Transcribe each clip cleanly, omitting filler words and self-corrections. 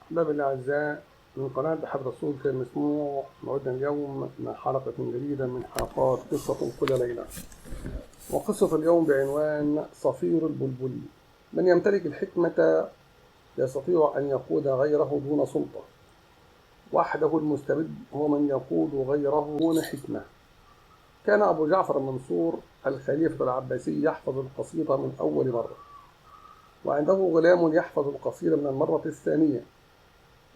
أحباب الأعزاء من قناة بحب رسول في المسموع، موعدنا اليوم مع حلقة جديدة من حلقات قصة كل ليلة. وقصة اليوم بعنوان صفير البلبلي. من يمتلك الحكمة يستطيع أن يقود غيره دون سلطة، وحده المستبد هو من يقود غيره دون حكمة. كان أبو جعفر المنصور الخليفة العباسي يحفظ القصيدة من أول مرة، وعنده غلام يحفظ القصيدة من المرة الثانية،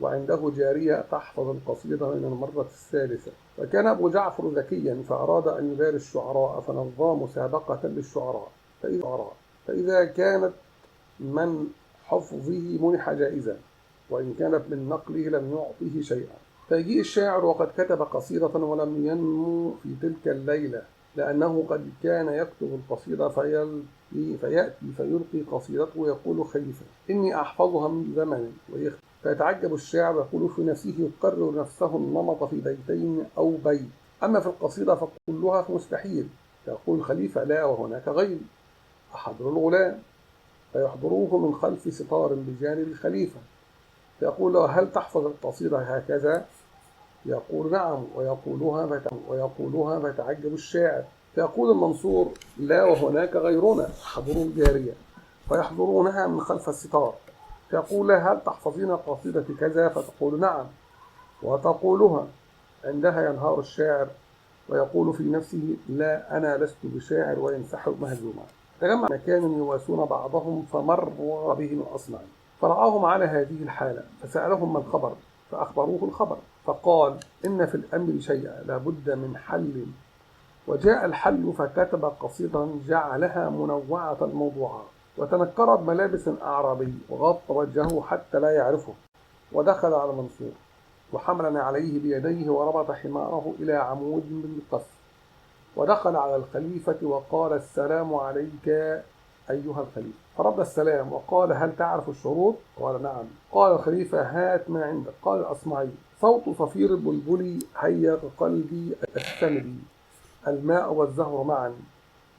وعنده جارية تحفظ القصيدة من المرة الثالثة. وكان أبو جعفر ذكيا فأراد أن يباري الشعراء، فنظم مسابقة للشعراء، فإذا كانت من حفظه منح جائزة، وإن كانت من نقله لم يعطه شيئا. فيجيء الشاعر وقد كتب قصيدة ولم ينمو في تلك الليلة، لأنه قد كان يكتب القصيدة فيأتي فيلقي قصيدته ويقول: خليفة إني أحفظها من زمن، فيتعجب الشاعر ويقول في نفسه: يكرر نفسه النمط في بيتين أو بيت، أما في القصيدة فكلها مستحيل. فيقول خليفة: لا، وهناك غير. أحضر الغلام، فيحضروه من خلف ستار بجانب الخليفة، فيقول له: هل تحفظ القصيدة هكذا؟ يقول: نعم. ويقولها فيتعجب الشاعر، فيقول المنصور: لا، وهناك غيرنا. حضروا الجارية، فيحضرونها من خلف الستار، فيقول لها: هل تحفظين قصيدة كذا؟ فتقول: نعم، وتقولها. عندها ينهار الشاعر ويقول في نفسه: لا، أنا لست بشاعر، وينسحب مهزوما. تجمع مكان يواسون بعضهم، فمر بهم الأصمعي فرعاهم على هذه الحالة، فسألهم ما الخبر، فأخبروه الخبر، فقال: إن في الأمر شيئا لابد من حل. وجاء الحل، فكتب قصيدة جعلها منوعة الموضوعات، وتنكرت ملابس أعرابي، وغطى وجهه حتى لا يعرفه، ودخل على منصور وحملنا عليه بيديه، وربط حماره إلى عمود بالقصر، ودخل على الخليفة وقال: السلام عليك أيها الخليفة. فرد السلام وقال: هل تعرف الشروط؟ قال: نعم. قال الخليفة: هات ما عندك. قال الأصمعي: صوت صفير البلبل هيج قلبي الثمري، الماء والزهر معا،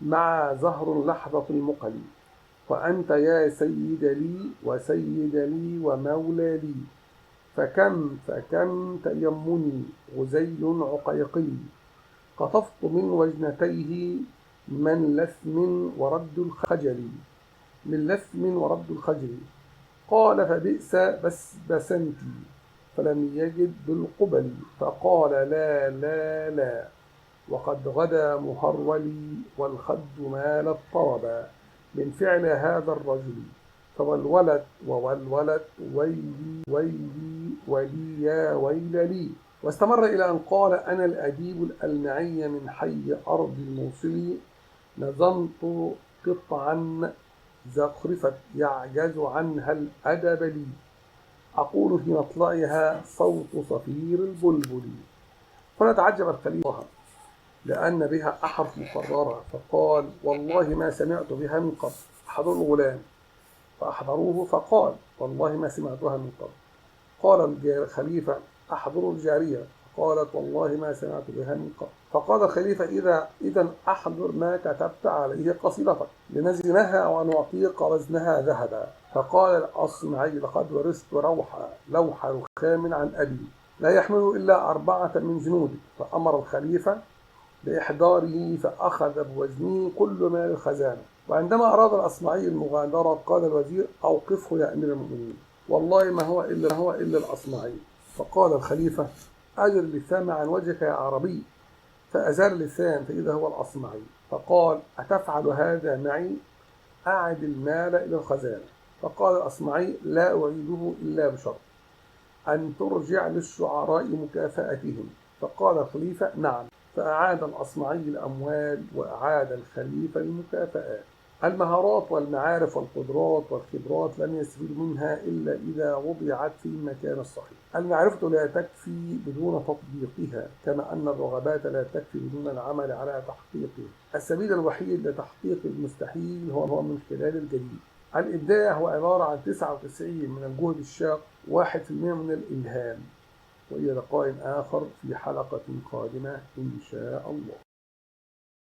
مع زهر لحظة المقل، وأنت يا سيد لي وسيد لي ومولى لي، فكم تيمني غزي عقيقي، قطفت من وجنتيه من لثم ورد الخجل. قال: فبئس بسنتي، فلم يجد بالقبل، فقال: لا لا لا، وقد غدا مهرولي، والخد مال الطربا من فعل هذا الرجل، فولولت وولولت ويلي ويلي ولي يا ويل لي. واستمر إلى أن قال: أنا الأديب الألمعي من حي أرض الموصل، نظمت قطعا زخرفت يعجز عنها الأدب لي، أقول في مطلعها صوت صفير البلبل. فنتعجب الخليفة لأن بها أحرف مكررة، فقال: والله ما سمعت بها من قبل. أحضروا الغلام، فأحضروه، فقال: والله ما سمعتها من قبل. قال الخليفة: أحضروا الجارية، فقالت: والله ما سمعت بها من قبل. فقال الخليفة: إذا أحضر ما كتبت عليه قصيدتك لنزنها ونعطيك وزنها ذهبا. فقال الأصمعي: لقد ورثت لوح رخام عن أبي، لا يحمل إلا 4 من جنودي. فأمر الخليفة بإحضاره، فأخذ بوزنه كل مال الخزانة. وعندما أراد الأصمعي المغادرة قال الوزير: أوقفه يا أمير المؤمنين، والله ما هو إلا الأصمعي. فقال الخليفة: أجر اللثام عن وجهك يا عربي. فأزال اللثام فإذا هو الأصمعي، فقال: أتفعل هذا معي؟ أعد المال إلى الخزانة. فقال الأصمعي: لا أعيده إلا بشرط، أن ترجع للشعراء مكافأتهم. فقال الخليفة: نعم. فأعاد الأصمعي الأموال، وأعاد الخليفة المكافآت. المهارات والمعارف والقدرات والخبرات لن يستفيد منها إلا إذا وضعت في المكان الصحيح. المعرفة لا تكفي بدون تطبيقها، كما أن الرغبات لا تكفي بدون العمل على تحقيقها. السبيل الوحيد لتحقيق المستحيل هو من خلال الجديد. الإبداع هو عبارة عن 99 من الجهد الشاق، 1% من الإلهام. وإلى لقاء آخر في حلقة قادمة إن شاء الله.